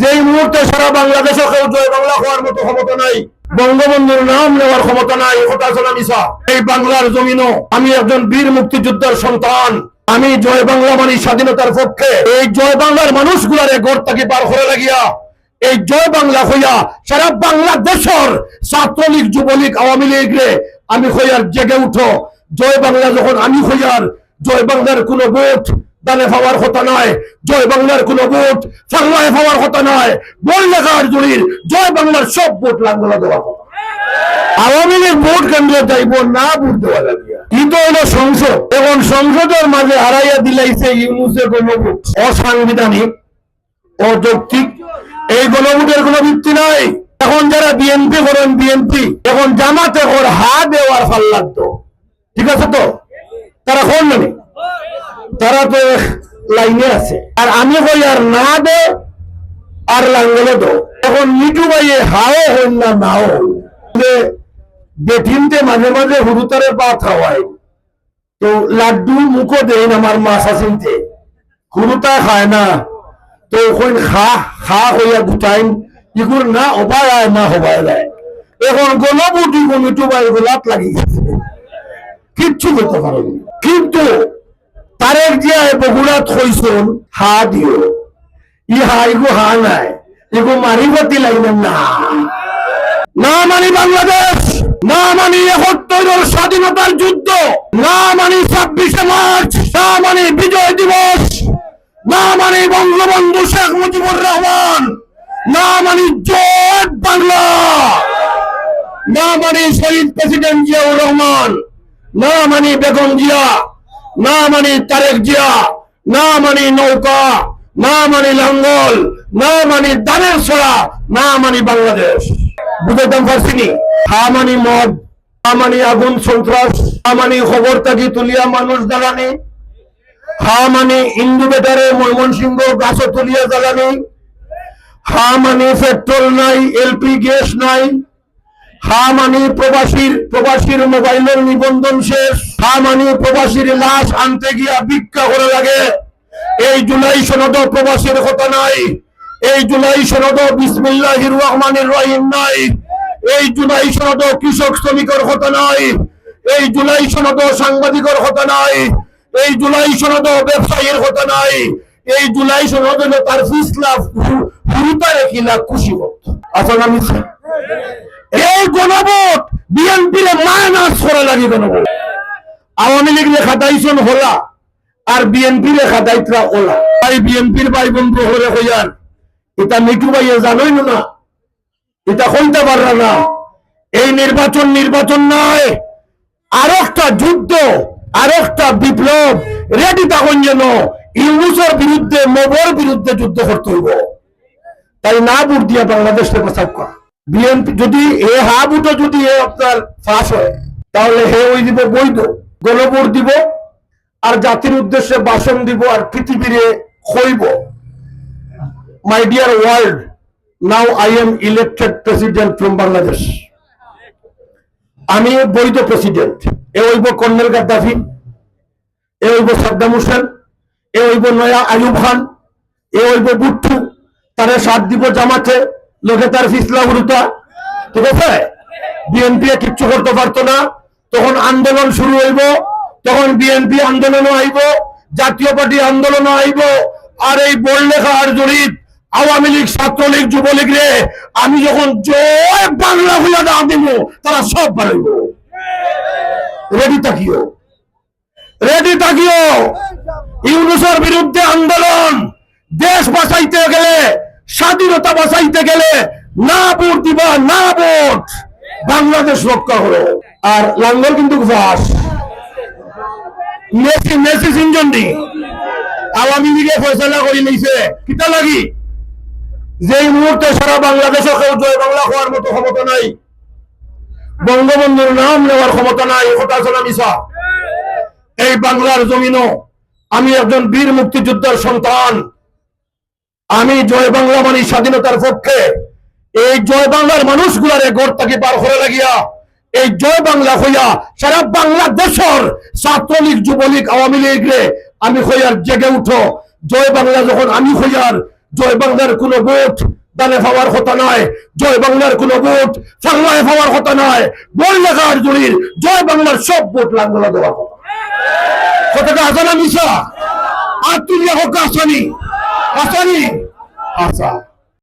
যেই মুহূর্তে সারা বাংলাদেশে কেউ জয় বাংলা হওয়ার মতো ক্ষমতা নাই, বঙ্গবন্ধুর নাম নেওয়ার ক্ষমতা নাই, কথা শোনা মিশা। এই বাংলার জমিনও আমি একজন বীর মুক্তিযোদ্ধার সন্তান। আমি জয় বাংলা মানে স্বাধীনতার পক্ষে। এই জয় বাংলার মানুষগুলারে গড় থেকে পার করে লাগিয়া এই জয় বাংলা হইয়া সারা বাংলাদেশের ছাত্রলীগ, যুবলীগ, আওয়ামী লীগ রে আমি হইয়ার জেগে উঠো। জয় বাংলা যখন আমি হইয়ার, জয় বাংলার কোনো ভোট দানে পাওয়ার কথা নয়, জয় বাংলার কোনো ভোট ফাংলায় পাওয়ার কথা নয়, বললেখার জুড়ির জয় বাংলার সব ভোট লাঙ্গলা দেওয়ার কথা। আওয়ামী লীগ ভোট কেন্দ্রে যাইব না, ভোট দেওয়া লাগিয়া কিন্তু হলো সংসদ। এখন সংসদের মাঝে হারাইয়া দিলাইছে ইউনুসের গণভোট। অসাংবিধানিক, অযৌক্তিক এই গণভোটের কোনো ভিত্তি নাই। এখন যারা বিএনপি করেন বিএনপি, এখন জামাতে কর হা দেওয়ার ফাল লাগতো, ঠিক আছে তো? তারা কোন নামে, তারা তো লাইনে আছে। আর আমি কই আর না দে আর লাঙ্গলে দো। এখন মিটু ভাইয়ে হাও হইল না নাও, বেঠিনতে মাঝে মাঝে হুরুতারে পা খাওয়াই, তো লাড্ডু মুখো দেন আমার মাছা চিনতে, হুরুতা খায় না, তো ওখান খা খা হইয়া গুটাইন ইগুর না অবায় আয় না হবায় যায়। এখন গণভোটি মিটু ভাই গোলাপ লাগি গেছে, কিচ্ছু করতে পারেনি। কিন্তু তারেক জিয়া বগুড়াত হইছন হা দিও, ই হা ইগো হা নাই, ইগো মারিবাতি লাগবেন না। না মানি বাংলাদেশ, না মানি ৭১ স্বাধীনতার যুদ্ধ, না মানি ২৬শে মার্চ, না মানি বিজয় দিবস, না মানি বঙ্গবন্ধু শেখ মুজিবুর রহমান, না মানি জয় বাংলা, না মানি শহীদ প্রেসিডেন্ট জিয়াউর রহমান, না মানি বেগম জিয়া, না মানি তারেক জিয়া, না মানি নৌকা, না মানি লাঙ্গল, না মানি দানের ছড়া, না মানি বাংলাদেশ। বুঝাইতাম পারছিনি? হা মানি মদ, হা মানি আগুন সন্ত্রাস, হা মানি খবর থাকি তুলিয়া মানুষ জ্বালানি, হা মানি ইন্দু বেটারে ময়মনসিংহ গাছ তুলিয়া জ্বালানি, হা মানি পেট্রোল নাই, এলপি গ্যাস নাই, হা মানি প্রবাসীর মোবাইলের নিবন্ধন শেষ, হা মানি প্রবাসীর লাশ আনতে গিয়া ভিক্ষা করে লাগে। এই জুলাই সনদ প্রবাসীর কথা নাই, এই জুলাই সনদ বিসমিল্লাহির রহমানির রহিম নাই, এই জুলাই সনদ কৃষক শ্রমিকের কথা নাই, এই জুলাই সনদ সাংবাদিকের কথা নাই, এই জুলাই সনদ ব্যবসায়ীর কথা নাই, এই জুলাই সনদ হলো তার ফিসলা হুরুতা রেখিলা খুশি হত। আসলে আমি এই গণভোট বিএনপির মাইনাস করা লাগে। গণভোট আওয়ামী লীগ লেখা দাইছন হলা আর বিএনপি লেখা দায়িত্রা ওলা। তাই বিএনপির ভাই বন্ধু হলে হইয়ার এটা মিটু ভাইয়ে জানোই না, এটা কইতে পারলা না। এই নির্বাচন নয়, আর একটা যুদ্ধ, আর একটা বিপ্লব রেডি তখন যেন ইউনুসের বিরুদ্ধে, মোবর বিরুদ্ধে যুদ্ধ করতে হইব। তাই না ভোট দিয়া বাংলাদেশকে বাঁচাও করা। বিএনপি যদি এ হা ভোটও যদি আপনার ফাঁস হয়, তাহলে হে ওই দিব বৈধ গণভোট দিব, আর জাতির উদ্দেশ্যে ভাষণ দিব, আর পৃথিবীরে হইব, my dear world, now I am elected president from Bangladesh. আমি বৈধ প্রেসিডেন্ট। এ হইব কর্নেল গাদ্দাফি, এ হইব সাদ্দাম হোসেন, এ হইব নয়া আইয়ুব খান, এ হইব বুট্টু, তারে সাথ দিব জামাতে, লোকে তার ফিসলা হুরুতা, ঠিক আছে? বিএনপি কিচ্ছু করতে পারতো না। তখন আন্দোলন শুরু হইব, তখন বিএনপি আন্দোলনও আইব, জাতীয় পার্টি আন্দোলনও আইব, আর এই বললেখা আর জড়িত আওয়ামী লীগ, ছাত্রলীগ, যুবলীগ রে আমি যখন জয় বাংলা হইয়া দাম দিব, তারা সব বাড়াইব। রেডি থাকিও, রেডি থাকিও। ইউনুসের বিরুদ্ধে আন্দোলন, দেশ বাঁচাইতে গেলে, স্বাধীনতা বাঁচাইতে গেলে না ভোট দিবা, না ভোট, বাংলাদেশ রক্ষা করো। আর লাঙ্গল কিন্তু ফাঁস মেসি সিনজন্ডি আওয়ামী লীগে ফয়সালা করে নিয়েছে। কিতা লাগি যেই মুহূর্তে সারা বাংলাদেশে কেউ জয় বাংলা হওয়ার মতো ক্ষমতা নাই, বঙ্গবন্ধুর নাম নেওয়ার ক্ষমতা নাই, কথা শোনা মিশা। এই বাংলার জমিনও আমি একজন বীর মুক্তিযোদ্ধার সন্তান। আমি জয় বাংলা মানে স্বাধীনতার পক্ষে। এই জয় বাংলার মানুষগুলারে গড় থেকে পার করে লাগিয়া এই জয় বাংলা হইয়া সারা বাংলাদেশের ছাত্রলীগ, যুবলীগ, আওয়ামী লীগ রে আমি হইয়ার জেগে উঠো। জয় বাংলা যখন আমি হইয়ার, জয় বাংলার কোনো ভোট দানে পাওয়ার কথা নয়, জয় বাংলার কোনো ভোট ফাংলায় পাওয়ার কথা নয়, বললেখার জুড়ির জয় বাংলার সব ভোট লাঙ্গলা দেওয়ার কথা। কথাটা আসানা মিশা আর তুই আসনি আসা